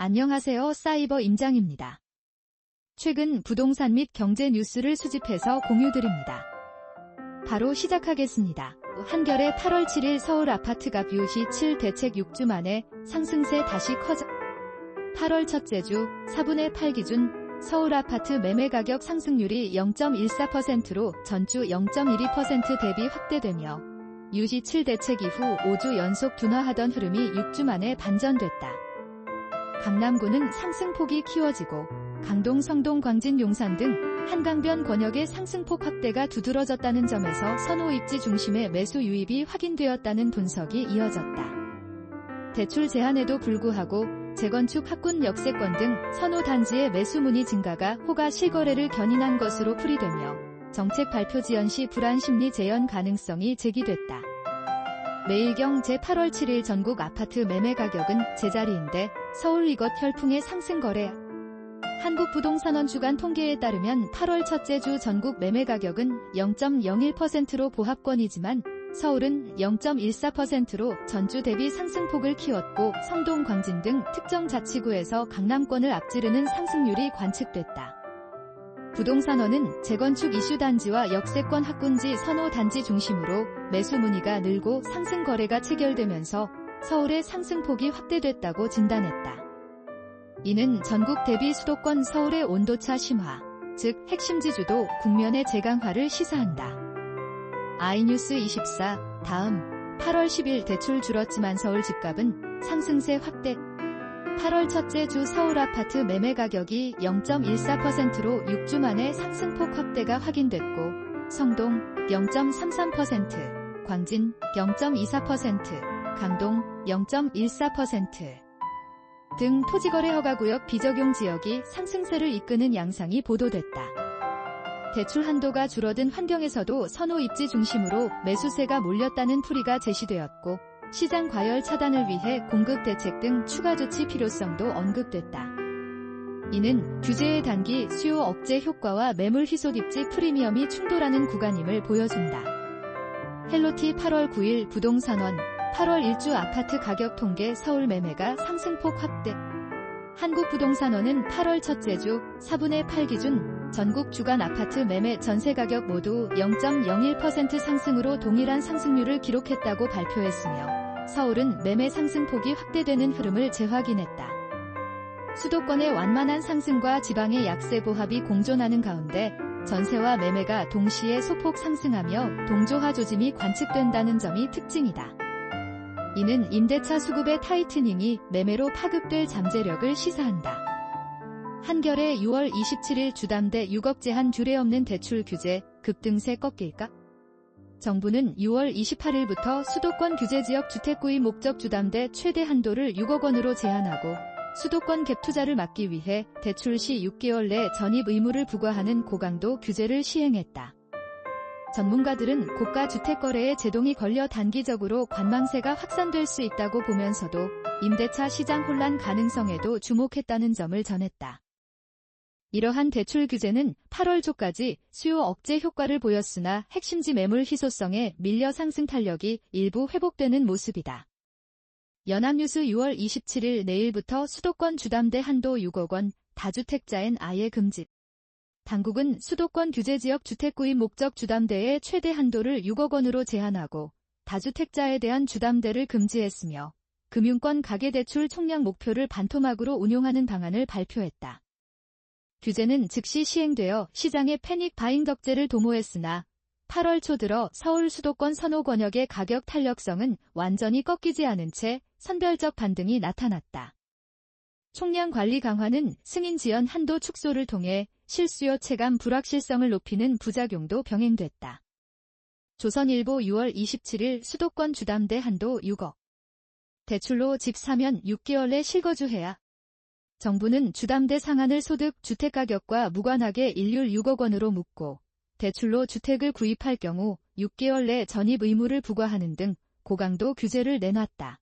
안녕하세요. 사이버 임장입니다. 최근 부동산 및 경제 뉴스를 수집해서 공유드립니다. 바로 시작하겠습니다. 한겨레 8월 7일 서울 아파트값 유시 7대책 6주 만에 상승세 다시 커져. 8월 첫째 주 4분의 8 기준 서울 아파트 매매 가격 상승률이 0.14%로 전주 0.12% 대비 확대되며 유시 7대책 이후 5주 연속 둔화하던 흐름이 6주 만에 반전됐다. 강남구는 상승폭이 키워지고 강동, 성동, 광진, 용산 등 한강변 권역의 상승폭 확대가 두드러졌다는 점에서 선호 입지 중심의 매수 유입이 확인되었다는 분석이 이어졌다. 대출 제한에도 불구하고 재건축, 학군, 역세권 등 선호 단지의 매수 문의 증가가 호가 실거래를 견인한 것으로 풀이되며 정책 발표 지연 시 불안 심리 재현 가능성이 제기됐다. 매일경 제8월 7일 전국 아파트 매매 가격은 제자리인데 서울 이것 혈풍의 상승 거래. 한국부동산원 주간 통계에 따르면 8월 첫째 주 전국 매매 가격은 0.01%로 보합권이지만 서울은 0.14%로 전주 대비 상승폭을 키웠고 성동, 광진 등 특정 자치구에서 강남권을 앞지르는 상승률이 관측됐다. 부동산원은 재건축 이슈 단지와 역세권 학군지 선호 단지 중심으로 매수 문의가 늘고 상승 거래가 체결되면서 서울의 상승폭이 확대됐다고 진단했다. 이는 전국 대비 수도권 서울의 온도차 심화, 즉 핵심 지주도 국면의 재강화를 시사한다. 아이뉴스 24 다음 8월 10일 대출 줄었지만 서울 집값은 상승세 확대. 8월 첫째 주 서울 아파트 매매 가격이 0.14%로 6주 만에 상승폭 확대가 확인됐고 성동 0.33%, 광진 0.24%, 강동 0.14% 등 토지거래 허가구역 비적용 지역이 상승세를 이끄는 양상이 보도됐다. 대출 한도가 줄어든 환경에서도 선호 입지 중심으로 매수세가 몰렸다는 풀이가 제시되었고 시장 과열 차단을 위해 공급 대책 등 추가 조치 필요성도 언급됐다. 이는 규제의 단기 수요 억제 효과와 매물 희소 입지 프리미엄이 충돌하는 구간임을 보여준다. 헬로티 8월 9일 부동산원 8월 1주 아파트 가격 통계 서울 매매가 상승폭 확대. 한국부동산원은 8월 첫째 주 4분의 8 기준 전국 주간 아파트 매매 전세 가격 모두 0.01% 상승으로 동일한 상승률을 기록했다고 발표했으며 서울은 매매 상승폭이 확대되는 흐름을 재확인했다. 수도권의 완만한 상승과 지방의 약세 보합이 공존하는 가운데 전세와 매매가 동시에 소폭 상승하며 동조화 조짐이 관측된다는 점이 특징이다. 이는 임대차 수급의 타이트닝이 매매로 파급될 잠재력을 시사한다. 한겨레 6월 27일 주담대 6억 제한 규례 없는 대출 규제 급등세 꺾일까? 정부는 6월 28일부터 수도권 규제지역 주택구입 목적 주담대 최대 한도를 6억 원으로 제한하고 수도권 갭 투자를 막기 위해 대출 시 6개월 내 전입 의무를 부과하는 고강도 규제를 시행했다. 전문가들은 고가 주택거래에 제동이 걸려 단기적으로 관망세가 확산될 수 있다고 보면서도 임대차 시장 혼란 가능성에도 주목했다는 점을 전했다. 이러한 대출 규제는 8월 초까지 수요 억제 효과를 보였으나 핵심지 매물 희소성에 밀려 상승 탄력이 일부 회복되는 모습이다. 연합뉴스 6월 27일 내일부터 수도권 주담대 한도 6억 원, 다주택자엔 아예 금지. 당국은 수도권 규제지역 주택구입 목적 주담대의 최대 한도를 6억 원으로 제한하고 다주택자에 대한 주담대를 금지했으며 금융권 가계대출 총량 목표를 반토막으로 운용하는 방안을 발표했다. 규제는 즉시 시행되어 시장의 패닉 바잉 덕재를 도모했으나 8월 초 들어 서울 수도권 선호 권역의 가격 탄력성은 완전히 꺾이지 않은 채 선별적 반등이 나타났다. 총량 관리 강화는 승인 지연 한도 축소를 통해 실수요 체감 불확실성을 높이는 부작용도 병행됐다. 조선일보 6월 27일 수도권 주담대 한도 6억. 대출로 집 사면 6개월 내 실거주해야. 정부는 주담대 상한을 소득 주택가격과 무관하게 일률 6억 원으로 묶고 대출로 주택을 구입할 경우 6개월 내 전입 의무를 부과하는 등 고강도 규제를 내놨다.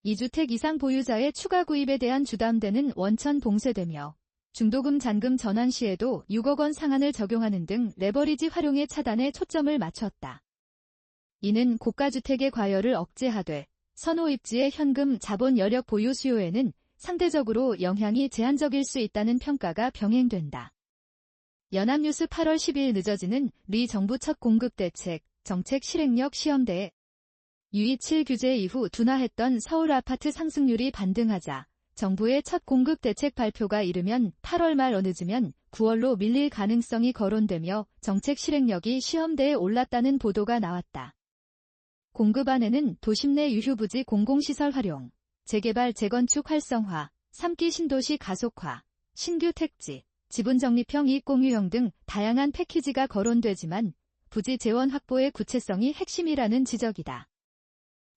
2주택 이상 보유자의 추가 구입에 대한 주담대는 원천 봉쇄되며 중도금 잔금 전환 시에도 6억 원 상한을 적용하는 등 레버리지 활용의 차단에 초점을 맞췄다. 이는 고가주택의 과열을 억제하되 선호 입지의 현금 자본 여력 보유 수요에는 상대적으로 영향이 제한적일 수 있다는 평가가 병행된다. 연합뉴스 8월 10일 늦어지는 리 정부 첫 공급대책, 정책 실행력 시험대에 유이7 규제 이후 둔화했던 서울 아파트 상승률이 반등하자 정부의 첫 공급대책 발표가 이르면 8월 말 늦으면 9월로 밀릴 가능성이 거론되며 정책 실행력이 시험대에 올랐다는 보도가 나왔다. 공급안에는 도심 내 유휴부지 공공시설 활용, 재개발 재건축 활성화, 3기 신도시 가속화, 신규 택지, 지분 적립형 이익 공유형 등 다양한 패키지가 거론되지만 부지 재원 확보의 구체성이 핵심이라는 지적이다.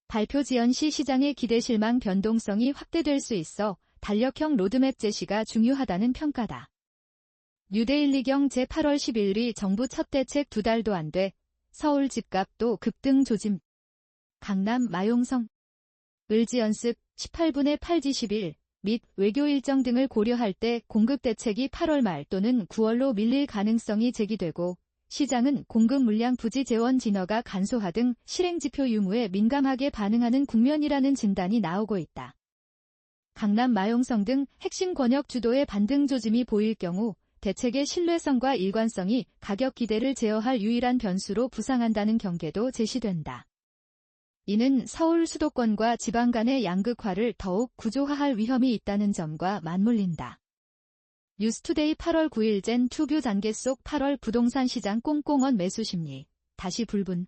발표 지연 시 시장의 기대 실망 변동성이 확대될 수 있어 달력형 로드맵 제시가 중요하다는 평가다. 뉴데일리경 제8월 10일이 정부 첫 대책 2달도 안 돼 서울 집값도 급등 조짐. 강남 마용성 을지연습 18분의 8지 10일 및 외교 일정 등을 고려할 때 공급 대책이 8월 말 또는 9월로 밀릴 가능성이 제기되고 시장은 공급 물량 부지 재원 진화가 간소화 등 실행지표 유무에 민감하게 반응하는 국면이라는 진단이 나오고 있다. 강남 마용성 등 핵심 권역 주도의 반등 조짐이 보일 경우 대책의 신뢰성과 일관성이 가격 기대를 제어할 유일한 변수로 부상한다는 경계도 제시된다. 이는 서울 수도권과 지방 간의 양극화를 더욱 구조화할 위험이 있다는 점과 맞물린다. 뉴스투데이 8월 9일 젠 투뷰 단계 속 8월 부동산 시장 꽁꽁언 매수 심리, 다시 불분.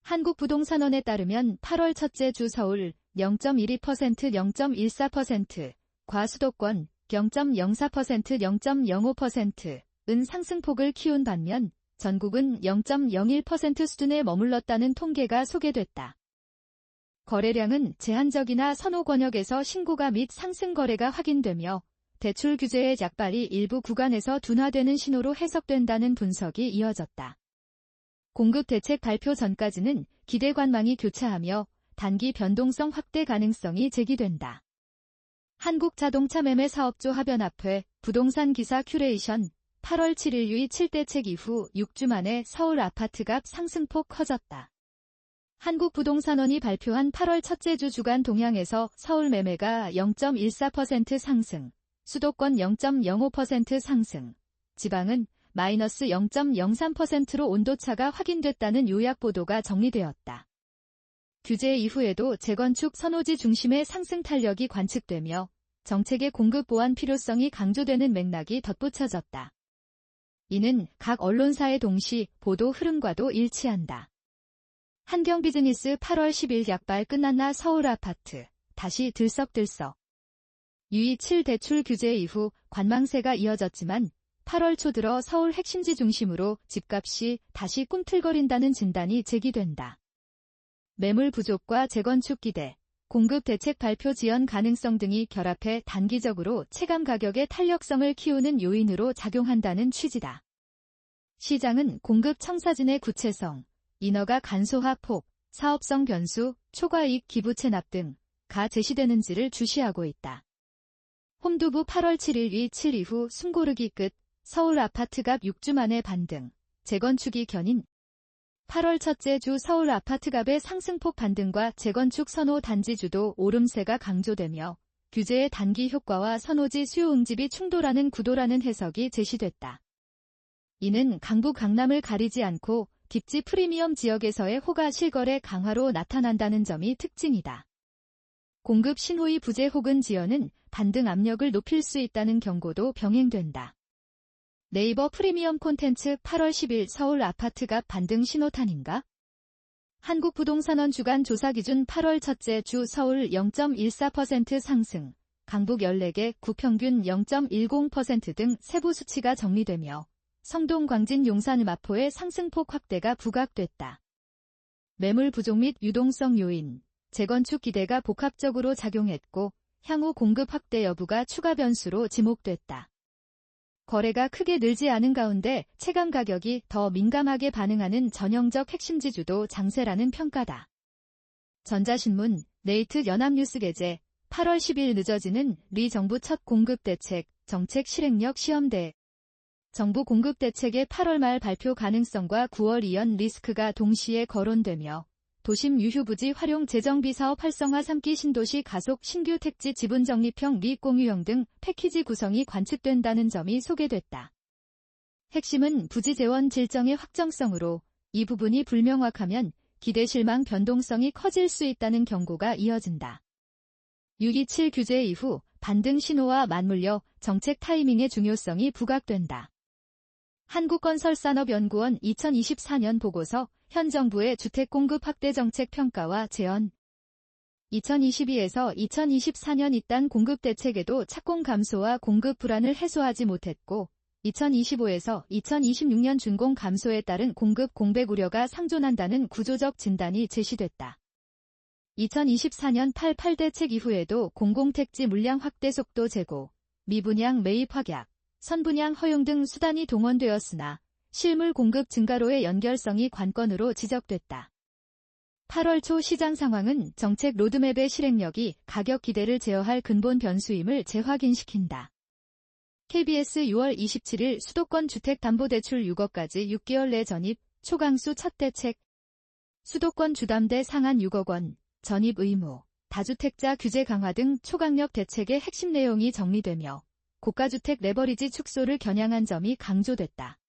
한국부동산원에 따르면 8월 첫째 주 서울 0.12% 0.14%, 과수도권 0.04% 0.05%은 상승폭을 키운 반면 전국은 0.01% 수준에 머물렀다는 통계가 소개됐다. 거래량은 제한적이나 선호 권역에서 신고가 및 상승 거래가 확인되며 대출 규제의 약발이 일부 구간에서 둔화되는 신호로 해석된다는 분석이 이어졌다. 공급 대책 발표 전까지는 기대 관망이 교차하며 단기 변동성 확대 가능성이 제기된다. 한국자동차매매사업조 합연합회 부동산 기사 큐레이션 8월 7일 유이 7대책 이후 6주 만에 서울 아파트값 상승폭 커졌다. 한국부동산원이 발표한 8월 첫째 주 주간 동향에서 서울 매매가 0.14% 상승, 수도권 0.05% 상승, 지방은 마이너스 0.03%로 온도차가 확인됐다는 요약 보도가 정리되었다. 규제 이후에도 재건축 선호지 중심의 상승 탄력이 관측되며 정책의 공급 보완 필요성이 강조되는 맥락이 덧붙여졌다. 이는 각 언론사의 동시 보도 흐름과도 일치한다. 한경비즈니스 8월 10일 약발 끝났나 서울 아파트, 다시 들썩들썩. 유이 7 대출 규제 이후 관망세가 이어졌지만 8월 초 들어 서울 핵심지 중심으로 집값이 다시 꿈틀거린다는 진단이 제기된다. 매물 부족과 재건축 기대, 공급 대책 발표 지연 가능성 등이 결합해 단기적으로 체감 가격의 탄력성을 키우는 요인으로 작용한다는 취지다. 시장은 공급 청사진의 구체성, 인허가 간소화 폭, 사업성 변수, 초과이익 기부 체납 등가 제시되는지를 주시하고 있다. 홈두부 8월 7일 위 7 이후 숨고르기 끝, 서울 아파트값 6주 만에 반등, 재건축이 견인. 8월 첫째 주 서울 아파트값의 상승폭 반등과 재건축 선호 단지주도 오름세가 강조되며 규제의 단기 효과와 선호지 수요 응집이 충돌하는 구도라는 해석이 제시됐다. 이는 강북 강남을 가리지 않고 딥지 프리미엄 지역에서의 호가 실거래 강화로 나타난다는 점이 특징이다. 공급 신호의 부재 혹은 지연은 반등 압력을 높일 수 있다는 경고도 병행된다. 네이버 프리미엄 콘텐츠 8월 10일 서울 아파트값 반등 신호탄인가? 한국부동산원 주간 조사 기준 8월 첫째 주 서울 0.14% 상승, 강북 14개 구 평균 0.10% 등 세부 수치가 정리되며 성동 광진 용산 마포의 상승폭 확대가 부각됐다. 매물 부족 및 유동성 요인, 재건축 기대가 복합적으로 작용했고 향후 공급 확대 여부가 추가 변수로 지목됐다. 거래가 크게 늘지 않은 가운데 체감 가격이 더 민감하게 반응하는 전형적 핵심지주도 장세라는 평가다. 전자신문, 네이트 연합뉴스 게재 8월 10일 늦어지는 리 정부 첫 공급대책, 정책 실행력 시험대. 정부 공급대책의 8월 말 발표 가능성과 9월 이연 리스크가 동시에 거론되며 도심 유휴부지 활용 재정비 사업 활성화 3기 신도시 가속 신규 택지 지분 적립형 리익 공유형 등 패키지 구성이 관측된다는 점이 소개됐다. 핵심은 부지 재원 질정의 확정성으로 이 부분이 불명확하면 기대 실망 변동성이 커질 수 있다는 경고가 이어진다. 6.27 규제 이후 반등 신호와 맞물려 정책 타이밍의 중요성이 부각된다. 한국건설산업연구원 2024년 보고서 현 정부의 주택 공급 확대 정책 평가와 재현 2022에서 2024년 잇단 공급 대책에도 착공 감소와 공급 불안을 해소하지 못했고 2025에서 2026년 준공 감소에 따른 공급 공백 우려가 상존한다는 구조적 진단이 제시됐다. 2024년 88 대책 이후에도 공공택지 물량 확대 속도 제고, 미분양 매입 확약, 선분양 허용 등 수단이 동원되었으나 실물 공급 증가로의 연결성이 관건으로 지적됐다. 8월 초 시장 상황은 정책 로드맵의 실행력이 가격 기대를 제어할 근본 변수임을 재확인시킨다. KBS 6월 27일 수도권 주택담보대출 6억까지 6개월 내 전입, 초강수 첫 대책. 수도권 주담대 상한 6억 원, 전입 의무, 다주택자 규제 강화 등 초강력 대책의 핵심 내용이 정리되며 고가주택 레버리지 축소를 겨냥한 점이 강조됐다.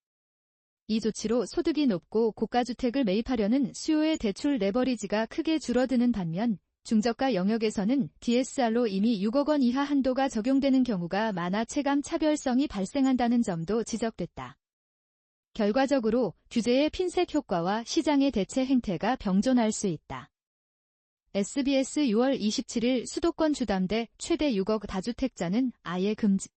이 조치로 소득이 높고 고가주택을 매입하려는 수요의 대출 레버리지가 크게 줄어드는 반면 중저가 영역에서는 DSR로 이미 6억 원 이하 한도가 적용되는 경우가 많아 체감 차별성이 발생한다는 점도 지적됐다. 결과적으로 규제의 핀셋 효과와 시장의 대체 행태가 병존할 수 있다. SBS 6월 27일 수도권 주담대 최대 6억 다주택자는 아예 금지.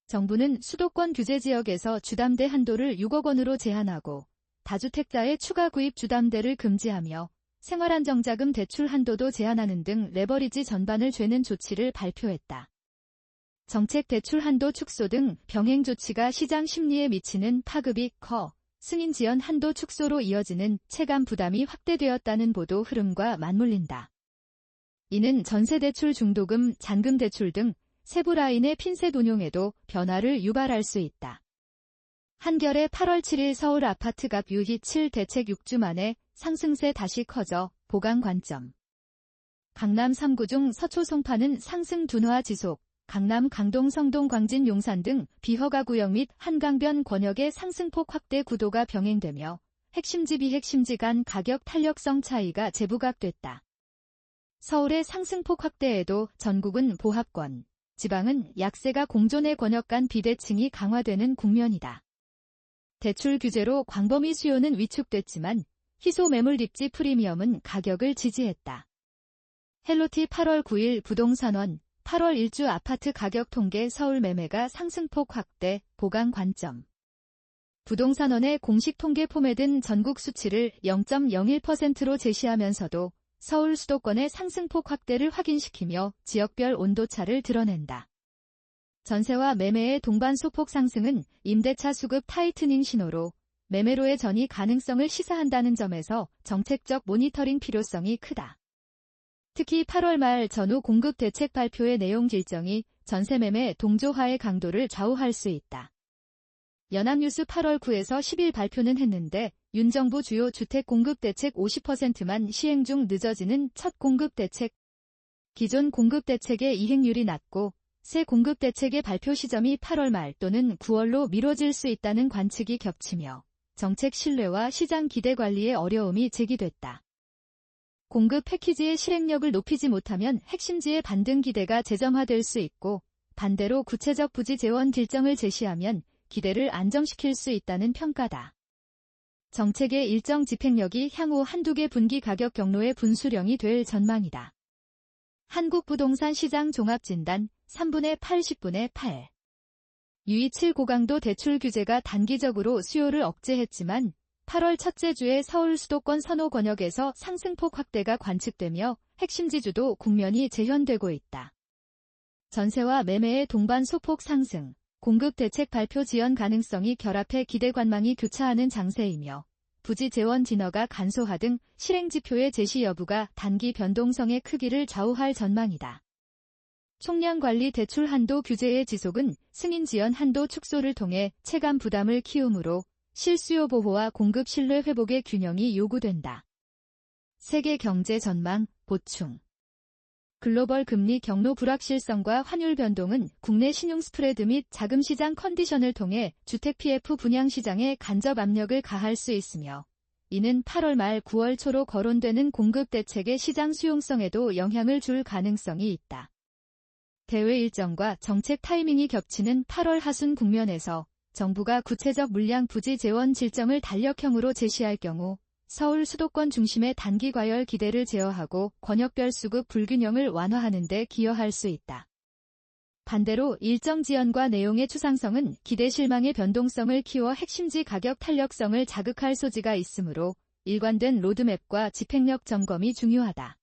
정부는 수도권 규제 지역에서 주담대 한도를 6억 원으로 제한하고 다주택자의 추가 구입 주담대를 금지하며 생활안정자금 대출 한도도 제한하는 등 레버리지 전반을 죄는 조치를 발표했다. 정책 대출 한도 축소 등 병행 조치가 시장 심리에 미치는 파급이 커 승인 지연 한도 축소로 이어지는 체감 부담이 확대되었다는 보도 흐름과 맞물린다. 이는 전세대출 중도금, 잔금대출 등 세부 라인의 핀셋 운용에도 변화를 유발할 수 있다. 한겨레 8월 7일 서울 아파트값 유희 7 대책 6주 만에 상승세 다시 커져 보강 관점. 강남 3구 중 서초 송파는 상승 둔화 지속, 강남 강동 성동 광진 용산 등 비허가 구역 및 한강변 권역의 상승폭 확대 구도가 병행되며 핵심지 비핵심지 간 가격 탄력성 차이가 재부각됐다. 서울의 상승폭 확대에도 전국은 보합권, 지방은 약세가 공존의 권역 간 비대칭이 강화되는 국면이다. 대출 규제로 광범위 수요는 위축됐지만 희소 매물 입지 프리미엄은 가격을 지지했다. 헬로티 8월 9일 부동산원 8월 1주 아파트 가격 통계 서울 매매가 상승폭 확대, 보강 관점. 부동산원의 공식 통계 포맷은 전국 수치를 0.01%로 제시하면서도 서울 수도권의 상승폭 확대를 확인시키며 지역별 온도차를 드러낸다. 전세와 매매의 동반 소폭 상승은 임대차 수급 타이트닝 신호로 매매로의 전이 가능성을 시사한다는 점에서 정책적 모니터링 필요성이 크다. 특히 8월 말 전후 공급 대책 발표의 내용 일정이 전세 매매 동조화의 강도를 좌우할 수 있다. 연합뉴스 8월 9에서 10일 발표는 했는데 윤 정부 주요 주택 공급 대책 50%만 시행 중 늦어지는 첫 공급 대책. 기존 공급 대책의 이행률이 낮고 새 공급 대책의 발표 시점이 8월 말 또는 9월로 미뤄질 수 있다는 관측이 겹치며 정책 신뢰와 시장 기대 관리에 어려움이 제기됐다. 공급 패키지의 실행력을 높이지 못하면 핵심지의 반등 기대가 재점화될 수 있고 반대로 구체적 부지 재원 일정을 제시하면 기대를 안정시킬 수 있다는 평가다. 정책의 일정 집행력이 향후 한두 개 분기 가격 경로의 분수령이 될 전망이다. 한국부동산 시장 종합진단 3분의 8, 10분의 8. 유의 7 고강도 대출 규제가 단기적으로 수요를 억제했지만 8월 첫째 주에 서울 수도권 선호 권역에서 상승폭 확대가 관측되며 핵심지주도 국면이 재현되고 있다. 전세와 매매의 동반 소폭 상승, 공급 대책 발표 지연 가능성이 결합해 기대 관망이 교차하는 장세이며 부지 재원 진허가 간소화 등 실행 지표의 제시 여부가 단기 변동성의 크기를 좌우할 전망이다. 총량 관리 대출 한도 규제의 지속은 승인 지연 한도 축소를 통해 체감 부담을 키우므로 실수요 보호와 공급 신뢰 회복의 균형이 요구된다. 세계 경제 전망, 보충. 글로벌 금리 경로 불확실성과 환율 변동은 국내 신용 스프레드 및 자금 시장 컨디션을 통해 주택 PF 분양 시장에 간접 압력을 가할 수 있으며, 이는 8월 말 9월 초로 거론되는 공급 대책의 시장 수용성에도 영향을 줄 가능성이 있다. 대외 일정과 정책 타이밍이 겹치는 8월 하순 국면에서 정부가 구체적 물량 부지 재원 질정을 달력형으로 제시할 경우 서울 수도권 중심의 단기 과열 기대를 제어하고 권역별 수급 불균형을 완화하는 데 기여할 수 있다. 반대로 일정 지연과 내용의 추상성은 기대 실망의 변동성을 키워 핵심지 가격 탄력성을 자극할 소지가 있으므로 일관된 로드맵과 집행력 점검이 중요하다.